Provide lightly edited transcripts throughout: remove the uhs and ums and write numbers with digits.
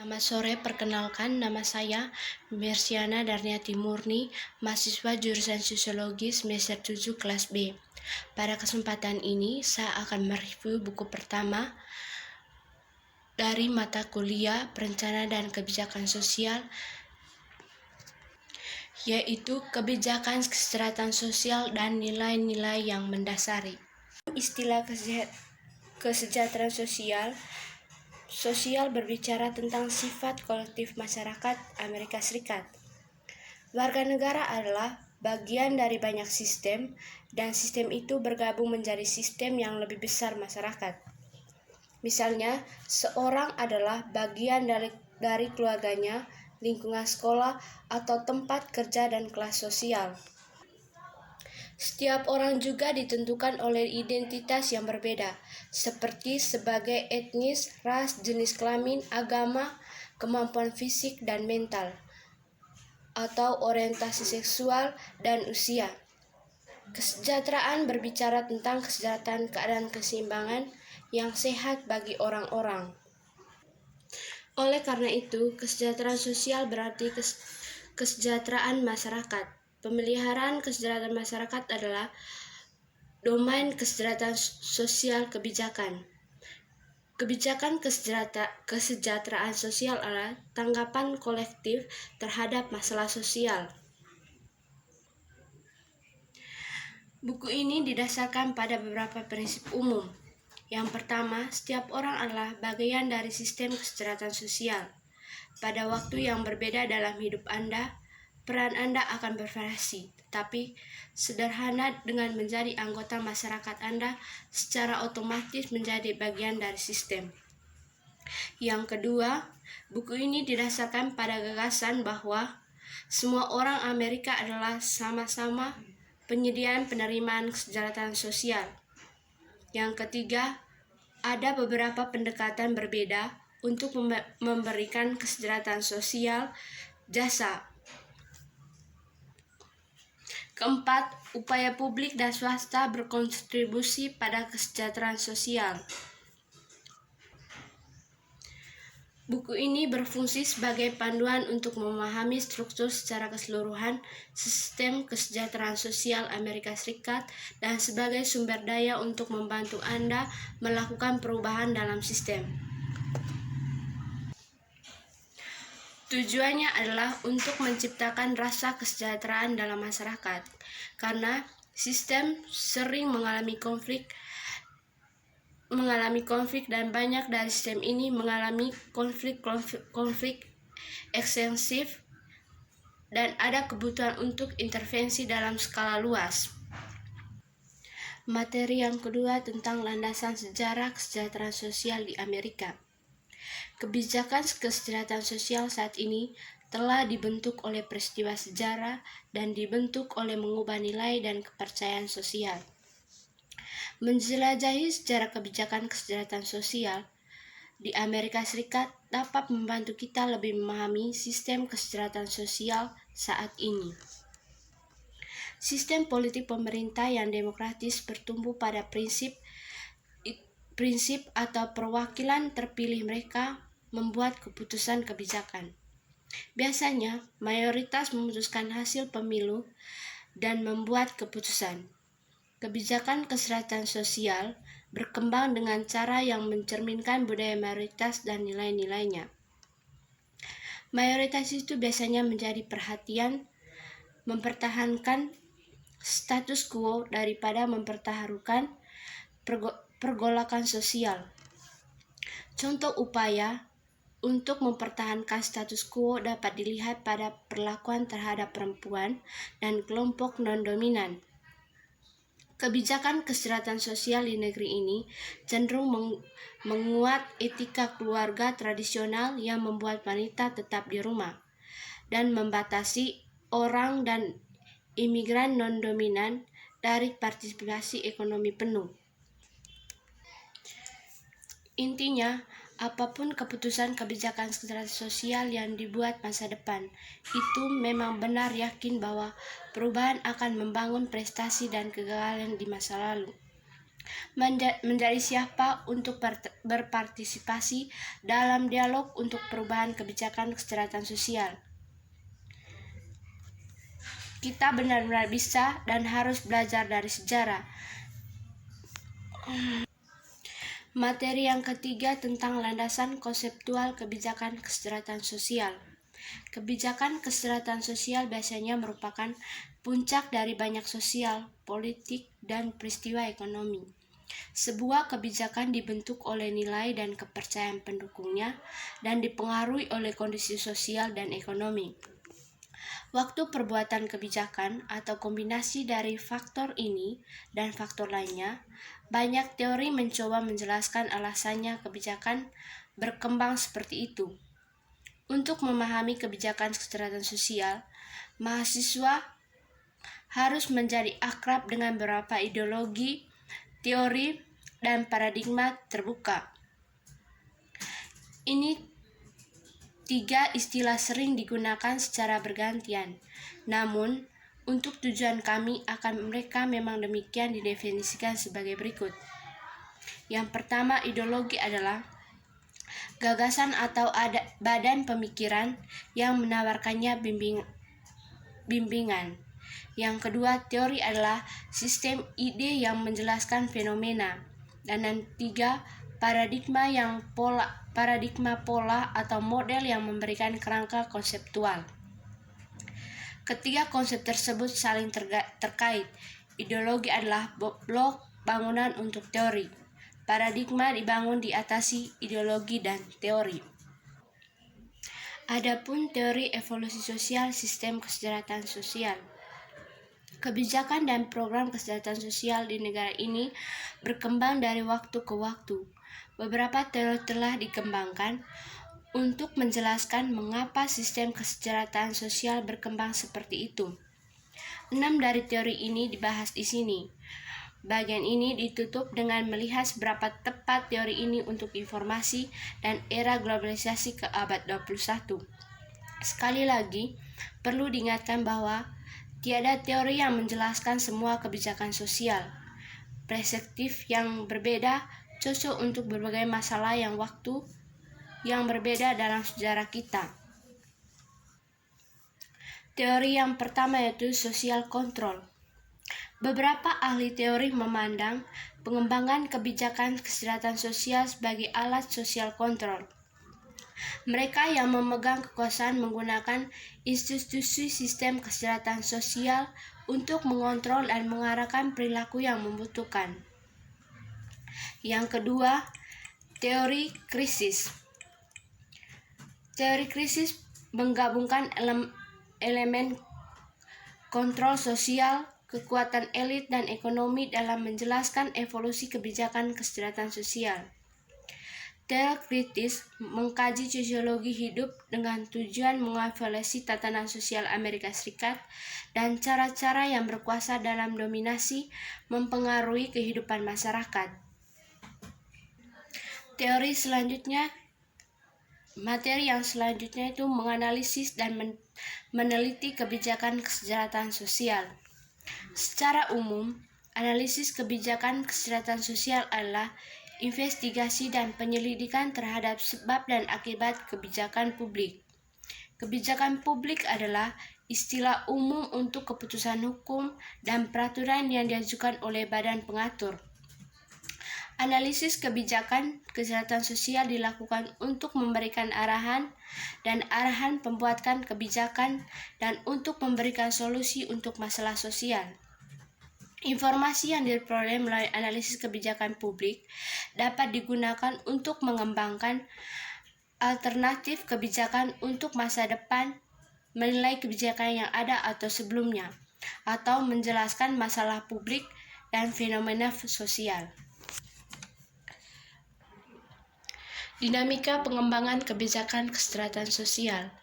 Selamat sore, perkenalkan nama saya Mersiana Darniati Murni, mahasiswa jurusan Sosiologi semester 7 kelas B. Pada kesempatan ini, saya akan mereview buku pertama dari mata kuliah Perencanaan dan Kebijakan Sosial, yaitu Kebijakan Kesejahteraan Sosial dan Nilai-nilai yang Mendasari. Istilah kesejahteraan sosial berbicara tentang sifat kolektif masyarakat Amerika Serikat. Warga negara adalah bagian dari banyak sistem, dan sistem itu bergabung menjadi sistem yang lebih besar masyarakat. Misalnya, seorang adalah bagian dari keluarganya, lingkungan sekolah, atau tempat kerja dan kelas sosial. Setiap orang juga ditentukan oleh identitas yang berbeda, seperti sebagai etnis, ras, jenis kelamin, agama, kemampuan fisik dan mental, atau orientasi seksual dan usia. Kesejahteraan berbicara tentang kesejahteraan keadaan keseimbangan yang sehat bagi orang-orang. Oleh karena itu, kesejahteraan sosial berarti kesejahteraan masyarakat. Pemeliharaan kesejahteraan masyarakat adalah domain kesejahteraan sosial kebijakan. Kebijakan kesejahteraan sosial adalah tanggapan kolektif terhadap masalah sosial. Buku ini didasarkan pada beberapa prinsip umum. Yang pertama, setiap orang adalah bagian dari sistem kesejahteraan sosial. Pada waktu yang berbeda dalam hidup Anda, peran Anda akan bervariasi, tetapi sederhana dengan menjadi anggota masyarakat Anda secara otomatis menjadi bagian dari sistem. Yang kedua, buku ini didasarkan pada gagasan bahwa semua orang Amerika adalah sama-sama penyediaan penerimaan kesejahteraan sosial. Yang ketiga, ada beberapa pendekatan berbeda untuk memberikan kesejahteraan sosial jasa. Keempat, upaya publik dan swasta berkontribusi pada kesejahteraan sosial. Buku ini berfungsi sebagai panduan untuk memahami struktur secara keseluruhan sistem kesejahteraan sosial Amerika Serikat dan sebagai sumber daya untuk membantu Anda melakukan perubahan dalam sistem. Tujuannya adalah untuk menciptakan rasa kesejahteraan dalam masyarakat, karena sistem sering mengalami konflik dan banyak dari sistem ini mengalami konflik ekstensif dan ada kebutuhan untuk intervensi dalam skala luas. Materi yang kedua tentang landasan sejarah kesejahteraan sosial di Amerika. Kebijakan kesejahteraan sosial saat ini telah dibentuk oleh peristiwa sejarah dan dibentuk oleh mengubah nilai dan kepercayaan sosial. Menjelajahi sejarah kebijakan kesejahteraan sosial di Amerika Serikat dapat membantu kita lebih memahami sistem kesejahteraan sosial saat ini. Sistem politik pemerintah yang demokratis bertumbuh pada prinsip atau perwakilan terpilih mereka membuat keputusan kebijakan. Biasanya, mayoritas memutuskan hasil pemilu dan membuat keputusan. Kebijakan kesejahteraan sosial berkembang dengan cara yang mencerminkan budaya mayoritas dan nilai-nilainya. Mayoritas itu biasanya menjadi perhatian mempertahankan status quo daripada mempertaruhkan pergolakan sosial. Contoh upaya untuk mempertahankan status quo dapat dilihat pada perlakuan terhadap perempuan dan kelompok non-dominan. Kebijakan kesejahteraan sosial di negeri ini cenderung menguat etika keluarga tradisional yang membuat wanita tetap di rumah dan membatasi orang dan imigran non-dominan dari partisipasi ekonomi penuh. Intinya, apapun keputusan kebijakan kesejahteraan sosial yang dibuat masa depan, itu memang benar yakin bahwa perubahan akan membangun prestasi dan kegagalan di masa lalu. menjadi siapa untuk berpartisipasi dalam dialog untuk perubahan kebijakan kesejahteraan sosial. Kita benar-benar bisa dan harus belajar dari sejarah. Materi yang ketiga tentang landasan konseptual kebijakan kesejahteraan sosial. Kebijakan kesejahteraan sosial biasanya merupakan puncak dari banyak sosial, politik, dan peristiwa ekonomi. Sebuah kebijakan dibentuk oleh nilai dan kepercayaan pendukungnya dan dipengaruhi oleh kondisi sosial dan ekonomi. Waktu perbuatan kebijakan atau kombinasi dari faktor ini dan faktor lainnya, banyak teori mencoba menjelaskan alasannya kebijakan berkembang seperti itu. Untuk memahami kebijakan kesejahteraan sosial, mahasiswa harus menjadi akrab dengan beberapa ideologi, teori, dan paradigma terbuka. Ini 3 istilah sering digunakan secara bergantian. Namun, untuk tujuan kami mereka memang demikian didefinisikan sebagai berikut. Yang pertama, ideologi adalah gagasan atau badan pemikiran yang menawarkannya bimbingan. Yang kedua, teori adalah sistem ide yang menjelaskan fenomena. Dan yang tiga, paradigma pola atau model yang memberikan kerangka konseptual. Ketiga konsep tersebut saling terkait. Ideologi adalah blok bangunan untuk teori. Paradigma dibangun di atas ideologi dan teori. Adapun teori evolusi sosial sistem kesejahteraan sosial. Kebijakan dan program kesejahteraan sosial di negara ini berkembang dari waktu ke waktu. Beberapa teori telah dikembangkan untuk menjelaskan mengapa sistem kesejahteraan sosial berkembang seperti itu. 6 dari teori ini dibahas di sini. Bagian ini ditutup dengan melihat seberapa tepat teori ini untuk informasi dan era globalisasi ke abad 21. Sekali lagi, perlu diingatkan bahwa tiada teori yang menjelaskan semua kebijakan sosial. Perspektif yang berbeda cocok untuk berbagai masalah yang waktu yang berbeda dalam sejarah kita. Teori yang pertama yaitu social control. Beberapa ahli teori memandang pengembangan kebijakan kesejahteraan sosial sebagai alat social control. Mereka yang memegang kekuasaan menggunakan institusi sistem kesejahteraan sosial untuk mengontrol dan mengarahkan perilaku yang membutuhkan. Yang kedua, teori krisis. Teori krisis menggabungkan elemen kontrol sosial, kekuatan elit, dan ekonomi dalam menjelaskan evolusi kebijakan kesejahteraan sosial. Teori kritis mengkaji sosiologi hidup dengan tujuan mengevaluasi tatanan sosial Amerika Serikat dan cara-cara yang berkuasa dalam dominasi mempengaruhi kehidupan masyarakat. Materi yang selanjutnya itu menganalisis dan meneliti kebijakan kesejahteraan sosial. Secara umum, analisis kebijakan kesejahteraan sosial adalah investigasi dan penyelidikan terhadap sebab dan akibat kebijakan publik. Kebijakan publik adalah istilah umum untuk keputusan hukum dan peraturan yang diajukan oleh badan pengatur. Analisis kebijakan kesejahteraan sosial dilakukan untuk memberikan arahan pembuatan kebijakan dan untuk memberikan solusi untuk masalah sosial. Informasi yang diperoleh melalui analisis kebijakan publik dapat digunakan untuk mengembangkan alternatif kebijakan untuk masa depan, menilai kebijakan yang ada atau sebelumnya, atau menjelaskan masalah publik dan fenomena sosial. Dinamika pengembangan kebijakan kesejahteraan sosial.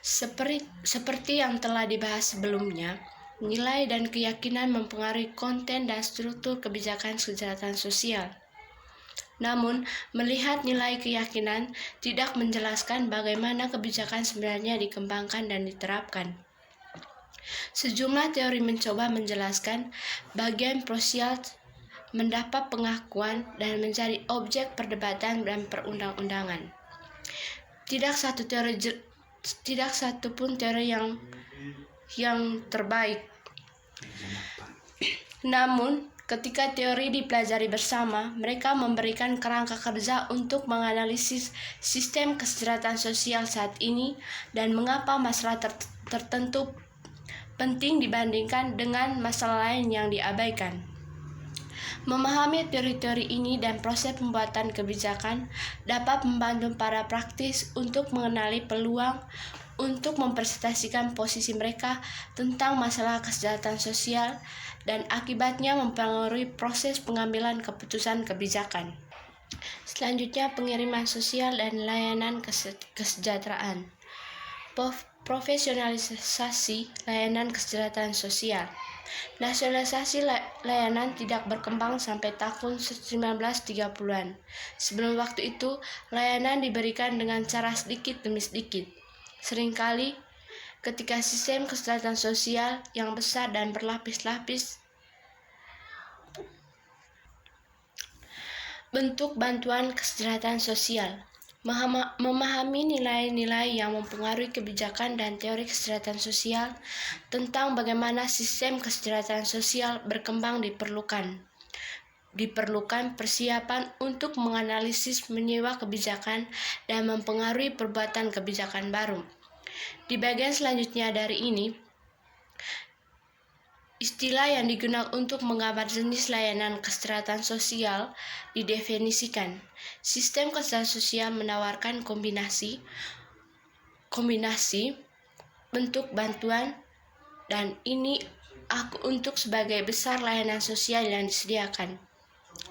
Seperti yang telah dibahas sebelumnya, nilai dan keyakinan mempengaruhi konten dan struktur kebijakan kesejahteraan sosial. Namun, melihat nilai keyakinan tidak menjelaskan bagaimana kebijakan sebenarnya dikembangkan dan diterapkan. Sejumlah teori mencoba menjelaskan bagian mendapat pengakuan dan menjadi objek perdebatan dan perundang-undangan. Tidak satu pun teori yang terbaik. Namun, ketika teori dipelajari bersama, mereka memberikan kerangka kerja untuk menganalisis sistem kesejahteraan sosial saat ini dan mengapa masalah tertentu penting dibandingkan dengan masalah lain yang diabaikan. Memahami teori-teori ini dan proses pembuatan kebijakan dapat membantu para praktis untuk mengenali peluang untuk mempresentasikan posisi mereka tentang masalah kesejahteraan sosial dan akibatnya mempengaruhi proses pengambilan keputusan kebijakan. Selanjutnya, pengiriman sosial dan layanan kesejahteraan. Profesionalisasi layanan kesejahteraan sosial. Nasionalisasi layanan tidak berkembang sampai tahun 1930-an. Sebelum waktu itu, layanan diberikan dengan cara sedikit demi sedikit. Seringkali, ketika sistem kesejahteraan sosial yang besar dan berlapis-lapis, bentuk bantuan kesejahteraan sosial. Memahami nilai-nilai yang mempengaruhi kebijakan dan teori kesejahteraan sosial tentang bagaimana sistem kesejahteraan sosial berkembang diperlukan persiapan untuk menganalisis menyewa kebijakan dan mempengaruhi perbuatan kebijakan baru. Di bagian selanjutnya dari ini, istilah yang digunakan untuk menggambar jenis layanan kesejahteraan sosial didefinisikan. Sistem kesejahteraan sosial menawarkan kombinasi bentuk bantuan dan ini untuk sebagai besar layanan sosial yang disediakan.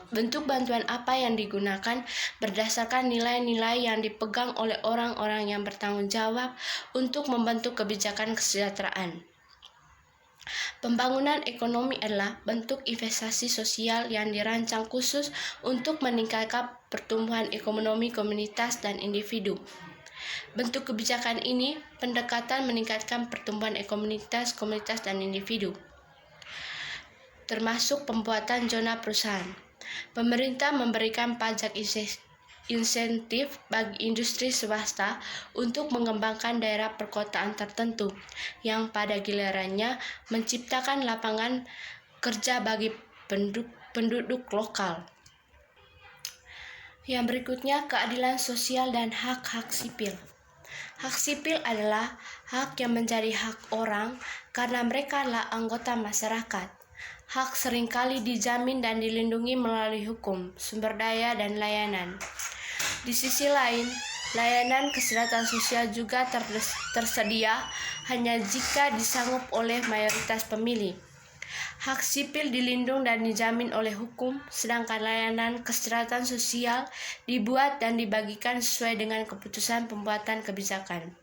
Bentuk bantuan apa yang digunakan berdasarkan nilai-nilai yang dipegang oleh orang-orang yang bertanggung jawab untuk membentuk kebijakan kesejahteraan. Pembangunan ekonomi adalah bentuk investasi sosial yang dirancang khusus untuk meningkatkan pertumbuhan ekonomi komunitas dan individu. Bentuk kebijakan ini pendekatan meningkatkan pertumbuhan komunitas dan individu, termasuk pembuatan zona perusahaan. Pemerintah memberikan pajak insentif bagi industri swasta untuk mengembangkan daerah perkotaan tertentu, yang pada gilirannya menciptakan lapangan kerja bagi penduduk lokal. Yang berikutnya, keadilan sosial dan hak-hak sipil. Hak sipil adalah hak yang menjadi hak orang karena mereka adalah anggota masyarakat. Hak seringkali dijamin dan dilindungi melalui hukum, sumber daya, dan layanan. Di sisi lain, layanan kesejahteraan sosial juga tersedia hanya jika disanggup oleh mayoritas pemilih. Hak sipil dilindung dan dijamin oleh hukum, sedangkan layanan kesejahteraan sosial dibuat dan dibagikan sesuai dengan keputusan pembuatan kebijakan.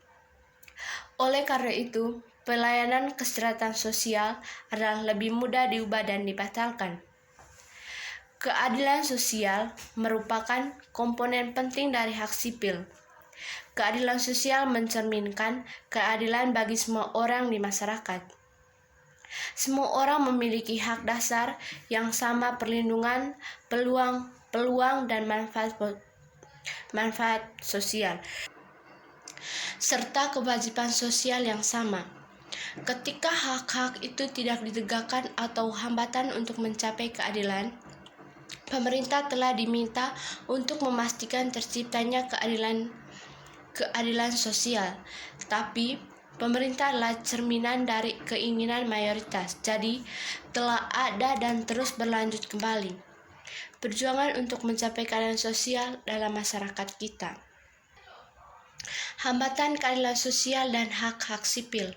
Oleh karena itu, pelayanan kesejahteraan sosial adalah lebih mudah diubah dan dibatalkan. Keadilan sosial merupakan komponen penting dari hak sipil. Keadilan sosial mencerminkan keadilan bagi semua orang di masyarakat. Semua orang memiliki hak dasar yang sama perlindungan, peluang dan manfaat sosial, serta kewajiban sosial yang sama. Ketika hak-hak itu tidak ditegakkan atau hambatan untuk mencapai keadilan, pemerintah telah diminta untuk memastikan terciptanya keadilan sosial. Tapi, pemerintah adalah cerminan dari keinginan mayoritas, jadi telah ada dan terus berlanjut kembali perjuangan untuk mencapai keadilan sosial dalam masyarakat kita. Hambatan keadilan sosial dan hak-hak sipil.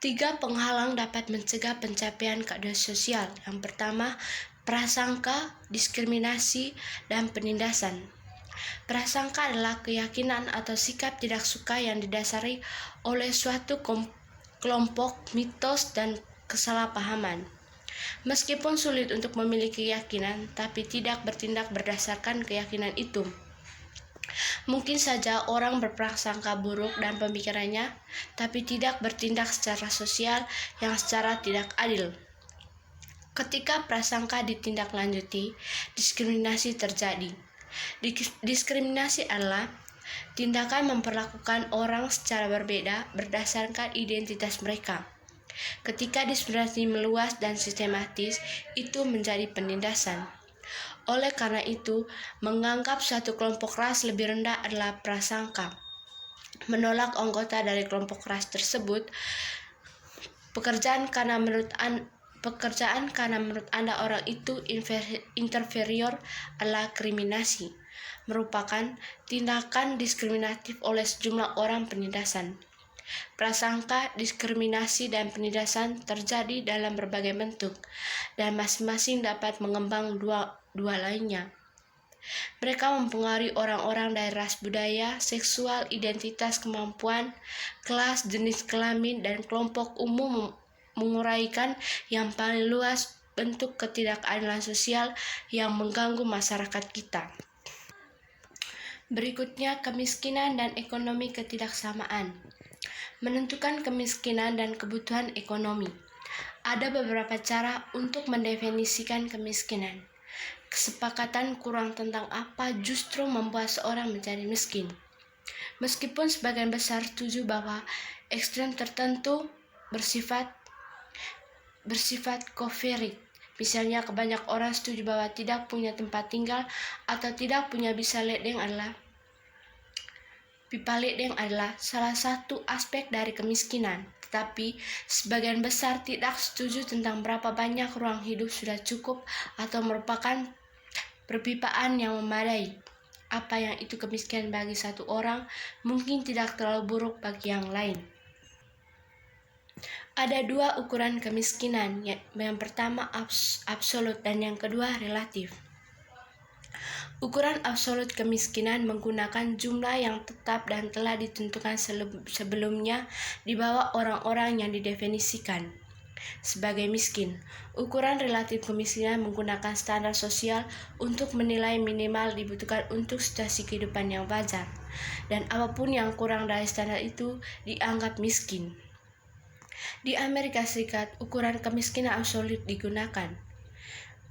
3 penghalang dapat mencegah pencapaian keadilan sosial. Yang pertama, prasangka, diskriminasi, dan penindasan. Prasangka adalah keyakinan atau sikap tidak suka yang didasari oleh suatu kelompok, mitos, dan kesalahpahaman. Meskipun sulit untuk memiliki keyakinan, tapi tidak bertindak berdasarkan keyakinan itu. Mungkin saja orang berprasangka buruk dan pemikirannya, tapi tidak bertindak secara sosial yang secara tidak adil. Ketika prasangka ditindaklanjuti, diskriminasi terjadi. Diskriminasi adalah tindakan memperlakukan orang secara berbeda berdasarkan identitas mereka. Ketika diskriminasi meluas dan sistematis, itu menjadi penindasan. Oleh karena itu, menganggap suatu kelompok ras lebih rendah adalah prasangka. Menolak anggota dari kelompok ras tersebut, pekerjaan karena menurut Anda orang itu inferior adalah kriminasi, merupakan tindakan diskriminatif oleh sejumlah orang penindasan. Prasangka, diskriminasi, dan penindasan terjadi dalam berbagai bentuk, dan masing-masing dapat mengembang dua lainnya. Mereka mempengaruhi orang-orang dari ras, budaya, seksual, identitas, kemampuan, kelas, jenis kelamin, dan kelompok umum, menguraikan yang paling luas bentuk ketidakadilan sosial yang mengganggu masyarakat kita. Berikutnya, kemiskinan dan ekonomi ketidaksamaan. Menentukan kemiskinan dan kebutuhan ekonomi. Ada beberapa cara untuk mendefinisikan kemiskinan. Kesepakatan kurang tentang apa justru membuat seorang menjadi miskin. Meskipun sebagian besar setuju bahwa ekstrem tertentu bersifat koferit. Misalnya, kebanyakan orang setuju bahwa tidak punya tempat tinggal atau tidak punya pipa ledeng adalah salah satu aspek dari kemiskinan. Tetapi, sebagian besar tidak setuju tentang berapa banyak ruang hidup sudah cukup atau merupakan perpipaan yang memadai. Apa yang itu kemiskinan bagi satu orang mungkin tidak terlalu buruk bagi yang lain. Ada dua ukuran kemiskinan, yang pertama absolut dan yang kedua relatif. Ukuran absolut kemiskinan menggunakan jumlah yang tetap dan telah ditentukan sebelumnya di bawah orang-orang yang didefinisikan sebagai miskin. Ukuran relatif kemiskinan menggunakan standar sosial untuk menilai minimal dibutuhkan untuk situasi kehidupan yang wajar, dan apapun yang kurang dari standar itu dianggap miskin. Di Amerika Serikat, ukuran kemiskinan absolut digunakan.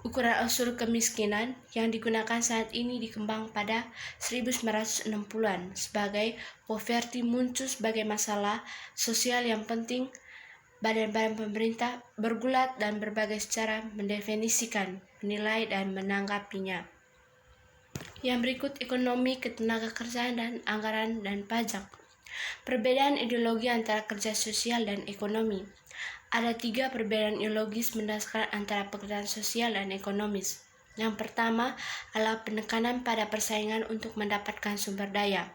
Ukuran absolut kemiskinan yang digunakan saat ini dikembang pada 1960-an sebagai poverty muncul sebagai masalah sosial yang penting. Badan-badan pemerintah bergulat dan berbagai cara mendefinisikan, menilai, dan menanggapinya. Yang berikut ekonomi, ketenagakerjaan, dan anggaran dan pajak. Perbedaan ideologi antara kerja sosial dan ekonomi. Ada 3 perbedaan ideologis mendasar antara pekerjaan sosial dan ekonomis. Yang pertama adalah penekanan pada persaingan untuk mendapatkan sumber daya.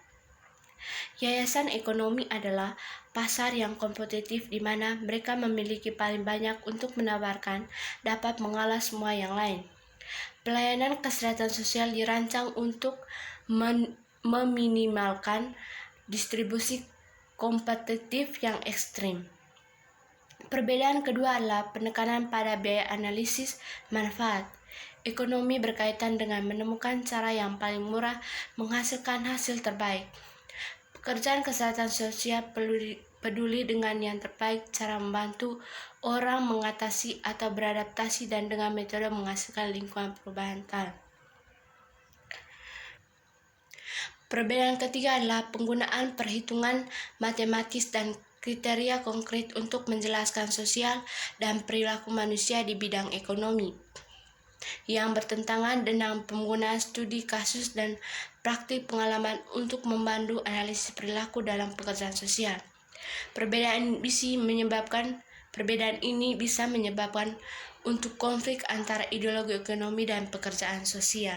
Yayasan ekonomi adalah pasar yang kompetitif di mana mereka memiliki paling banyak untuk menawarkan dapat mengalah semua yang lain. Pelayanan kesehatan sosial dirancang untuk meminimalkan distribusi kompetitif yang ekstrim. Perbedaan kedua adalah penekanan pada biaya analisis manfaat. Ekonomi berkaitan dengan menemukan cara yang paling murah menghasilkan hasil terbaik. Pekerjaan kesehatan sosial peduli dengan yang terbaik, cara membantu orang mengatasi atau beradaptasi dan dengan metode menghasilkan lingkungan perubahan tal. Perbedaan ketiga adalah penggunaan perhitungan matematis dan kriteria konkret untuk menjelaskan sosial dan perilaku manusia di bidang ekonomi, yang bertentangan dengan penggunaan studi kasus dan praktik pengalaman untuk membantu analisis perilaku dalam pekerjaan sosial. Perbedaan ini bisa menyebabkan untuk konflik antara ideologi ekonomi dan pekerjaan sosial.